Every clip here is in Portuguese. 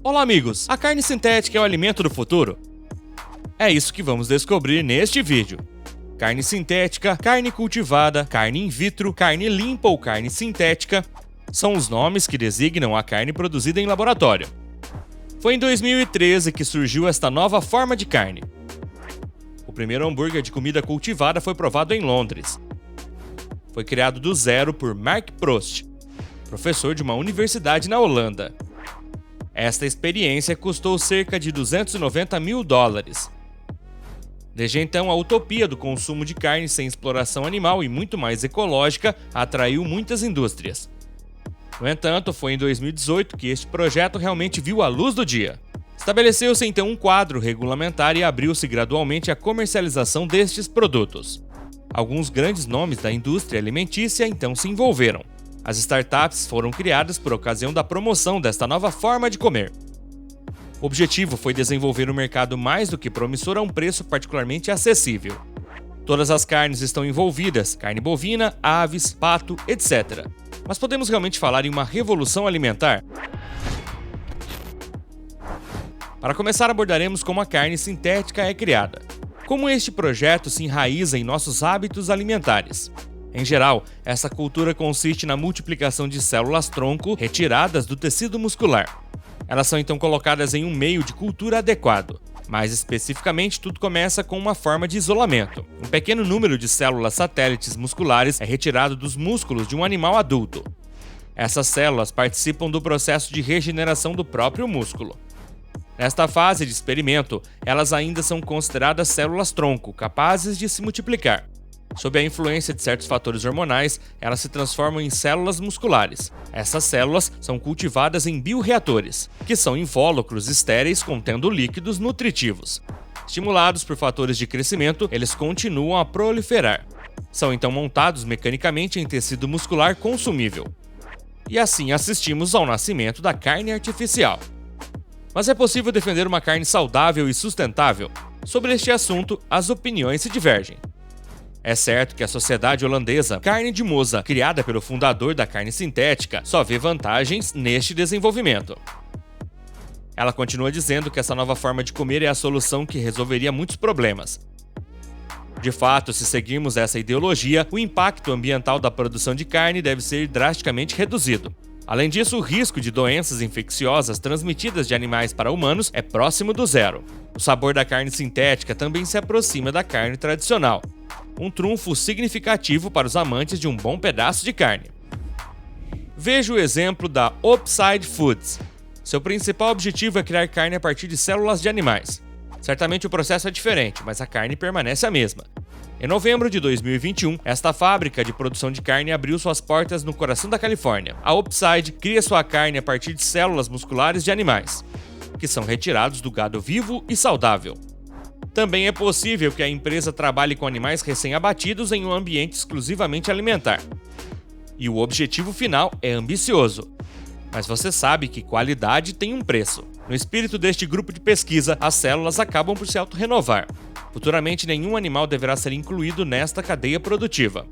Olá amigos, a carne sintética é o alimento do futuro? É isso que vamos descobrir neste vídeo. Carne sintética, carne cultivada, carne in vitro, carne limpa ou carne sintética são os nomes que designam a carne produzida em laboratório. Foi em 2013 que surgiu esta nova forma de carne. O primeiro hambúrguer de comida cultivada foi provado em Londres. Foi criado do zero por Mark Prost, professor de uma universidade na Holanda. Esta experiência custou cerca de $290 mil. Desde então, a utopia do consumo de carne sem exploração animal e muito mais ecológica atraiu muitas indústrias. No entanto, foi em 2018 que este projeto realmente viu a luz do dia. Estabeleceu-se então um quadro regulamentar e abriu-se gradualmente a comercialização destes produtos. Alguns grandes nomes da indústria alimentícia então se envolveram. As startups foram criadas por ocasião da promoção desta nova forma de comer. O objetivo foi desenvolver um mercado mais do que promissor a um preço particularmente acessível. Todas as carnes estão envolvidas, carne bovina, aves, pato, etc. Mas podemos realmente falar em uma revolução alimentar? Para começar, abordaremos como a carne sintética é criada, como este projeto se enraiza em nossos hábitos alimentares. Em geral, essa cultura consiste na multiplicação de células-tronco retiradas do tecido muscular. Elas são então colocadas em um meio de cultura adequado. Mais especificamente, tudo começa com uma forma de isolamento. Um pequeno número de células satélites musculares é retirado dos músculos de um animal adulto. Essas células participam do processo de regeneração do próprio músculo. Nesta fase de experimento, elas ainda são consideradas células-tronco, capazes de se multiplicar. Sob a influência de certos fatores hormonais, elas se transformam em células musculares. Essas células são cultivadas em bioreatores, que são invólucros estéreis contendo líquidos nutritivos. Estimulados por fatores de crescimento, eles continuam a proliferar. São então montados mecanicamente em tecido muscular consumível. E assim assistimos ao nascimento da carne artificial. Mas é possível defender uma carne saudável e sustentável? Sobre este assunto, as opiniões se divergem. É certo que a sociedade holandesa Carne de Mosa, criada pelo fundador da carne sintética, só vê vantagens neste desenvolvimento. Ela continua dizendo que essa nova forma de comer é a solução que resolveria muitos problemas. De fato, se seguirmos essa ideologia, o impacto ambiental da produção de carne deve ser drasticamente reduzido. Além disso, o risco de doenças infecciosas transmitidas de animais para humanos é próximo do zero. O sabor da carne sintética também se aproxima da carne tradicional. Um trunfo significativo para os amantes de um bom pedaço de carne. Veja o exemplo da Upside Foods. Seu principal objetivo é criar carne a partir de células de animais. Certamente o processo é diferente, mas a carne permanece a mesma. Em novembro de 2021, esta fábrica de produção de carne abriu suas portas no coração da Califórnia. A Upside cria sua carne a partir de células musculares de animais, que são retirados do gado vivo e saudável. Também é possível que a empresa trabalhe com animais recém-abatidos em um ambiente exclusivamente alimentar. E o objetivo final é ambicioso. Mas você sabe que qualidade tem um preço. No espírito deste grupo de pesquisa, as células acabam por se autorrenovar. Futuramente, nenhum animal deverá ser incluído nesta cadeia produtiva.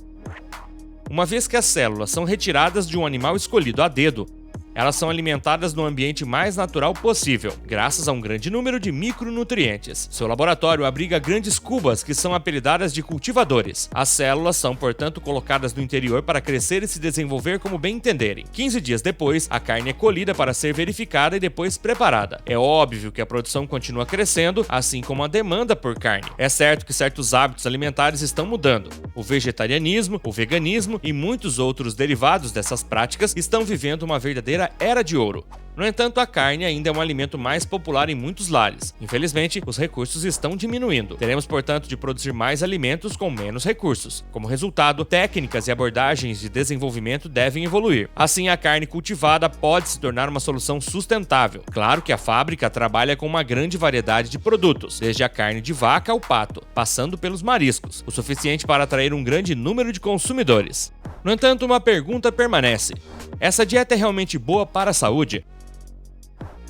Uma vez que as células são retiradas de um animal escolhido a dedo, elas são alimentadas no ambiente mais natural possível, graças a um grande número de micronutrientes. Seu laboratório abriga grandes cubas que são apelidadas de cultivadores. As células são, portanto, colocadas no interior para crescer e se desenvolver como bem entenderem. 15 dias depois, a carne é colhida para ser verificada e depois preparada. É óbvio que a produção continua crescendo, assim como a demanda por carne. É certo que certos hábitos alimentares estão mudando. O vegetarianismo, o veganismo e muitos outros derivados dessas práticas estão vivendo uma verdadeira era de ouro. No entanto, a carne ainda é um alimento mais popular em muitos lares. Infelizmente, os recursos estão diminuindo. Teremos, portanto, de produzir mais alimentos com menos recursos. Como resultado, técnicas e abordagens de desenvolvimento devem evoluir. Assim, a carne cultivada pode se tornar uma solução sustentável. Claro que a fábrica trabalha com uma grande variedade de produtos, desde a carne de vaca ao pato, passando pelos mariscos, o suficiente para atrair um grande número de consumidores. No entanto, uma pergunta permanece: essa dieta é realmente boa para a saúde?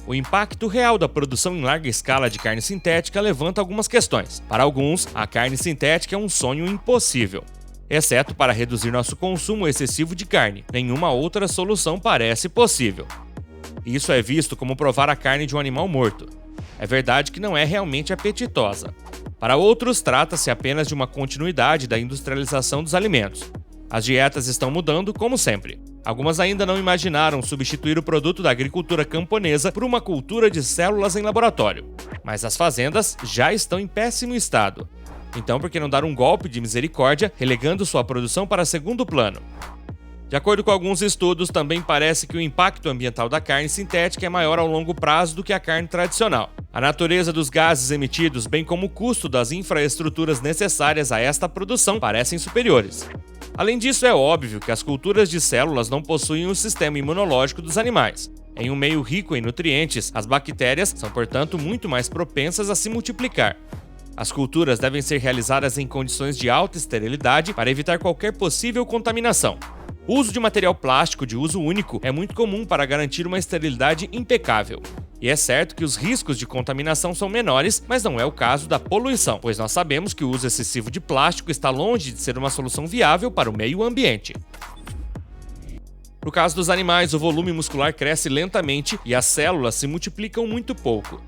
O impacto real da produção em larga escala de carne sintética levanta algumas questões. Para alguns, a carne sintética é um sonho impossível. Exceto para reduzir nosso consumo excessivo de carne, nenhuma outra solução parece possível. e isso é visto como provar a carne de um animal morto. É verdade que não é realmente apetitosa. Para outros, trata-se apenas de uma continuidade da industrialização dos alimentos. As dietas estão mudando, como sempre. Algumas ainda não imaginaram substituir o produto da agricultura camponesa por uma cultura de células em laboratório. Mas as fazendas já estão em péssimo estado. Então, por que não dar um golpe de misericórdia, relegando sua produção para segundo plano? De acordo com alguns estudos, também parece que o impacto ambiental da carne sintética é maior ao longo prazo do que a carne tradicional. A natureza dos gases emitidos, bem como o custo das infraestruturas necessárias a esta produção, parecem superiores. Além disso, é óbvio que as culturas de células não possuem o sistema imunológico dos animais. Em um meio rico em nutrientes, as bactérias são, portanto, muito mais propensas a se multiplicar. As culturas devem ser realizadas em condições de alta esterilidade para evitar qualquer possível contaminação. O uso de material plástico de uso único é muito comum para garantir uma esterilidade impecável. E é certo que os riscos de contaminação são menores, mas não é o caso da poluição, pois nós sabemos que o uso excessivo de plástico está longe de ser uma solução viável para o meio ambiente. No caso dos animais, o volume muscular cresce lentamente e as células se multiplicam muito pouco.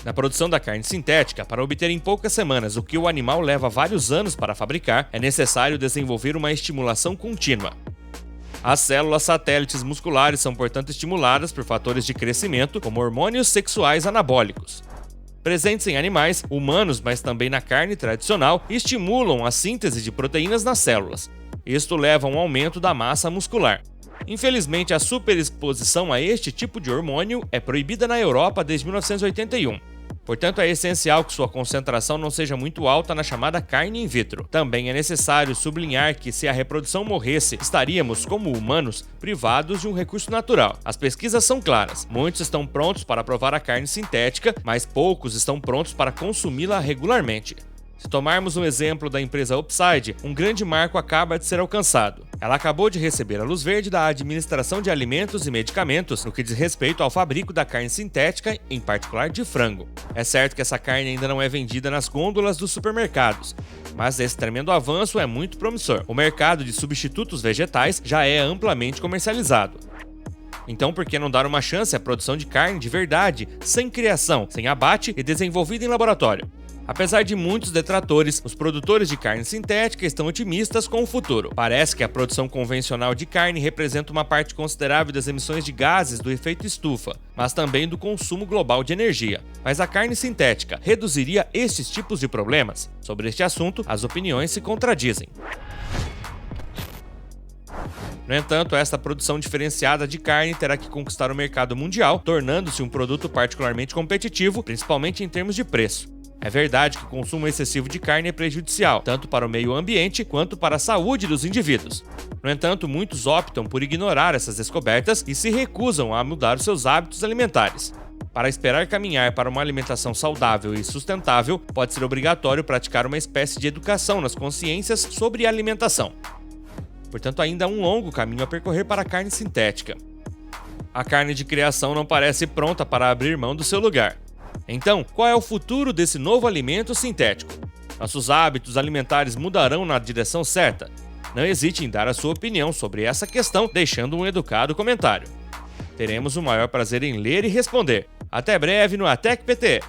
Na produção da carne sintética, para obter em poucas semanas o que o animal leva vários anos para fabricar, é necessário desenvolver uma estimulação contínua. As células satélites musculares são, portanto, estimuladas por fatores de crescimento, como hormônios sexuais anabólicos. Presentes em animais, humanos, mas também na carne tradicional, estimulam a síntese de proteínas nas células. Isto leva a um aumento da massa muscular. Infelizmente, a superexposição a este tipo de hormônio é proibida na Europa desde 1981. Portanto, é essencial que sua concentração não seja muito alta na chamada carne in vitro. Também é necessário sublinhar que, se a reprodução morresse, estaríamos, como humanos, privados de um recurso natural. As pesquisas são claras. Muitos estão prontos para provar a carne sintética, mas poucos estão prontos para consumi-la regularmente. Se tomarmos um exemplo da empresa Upside, um grande marco acaba de ser alcançado. Ela acabou de receber a luz verde da Administração de Alimentos e Medicamentos no que diz respeito ao fabrico da carne sintética, em particular de frango. É certo que essa carne ainda não é vendida nas gôndolas dos supermercados, mas esse tremendo avanço é muito promissor. O mercado de substitutos vegetais já é amplamente comercializado. Então, por que não dar uma chance à produção de carne de verdade, sem criação, sem abate e desenvolvida em laboratório? Apesar de muitos detratores, os produtores de carne sintética estão otimistas com o futuro. Parece que a produção convencional de carne representa uma parte considerável das emissões de gases do efeito estufa, mas também do consumo global de energia. Mas a carne sintética reduziria estes tipos de problemas? Sobre este assunto, as opiniões se contradizem. No entanto, esta produção diferenciada de carne terá que conquistar o mercado mundial, tornando-se um produto particularmente competitivo, principalmente em termos de preço. É verdade que o consumo excessivo de carne é prejudicial, tanto para o meio ambiente quanto para a saúde dos indivíduos. No entanto, muitos optam por ignorar essas descobertas e se recusam a mudar os seus hábitos alimentares. Para esperar caminhar para uma alimentação saudável e sustentável, pode ser obrigatório praticar uma espécie de educação nas consciências sobre a alimentação. Portanto, ainda há um longo caminho a percorrer para a carne sintética. A carne de criação não parece pronta para abrir mão do seu lugar. Então, qual é o futuro desse novo alimento sintético? Nossos hábitos alimentares mudarão na direção certa? Não hesite em dar a sua opinião sobre essa questão, deixando um educado comentário. Teremos o maior prazer em ler e responder. Até breve no ATEC PT!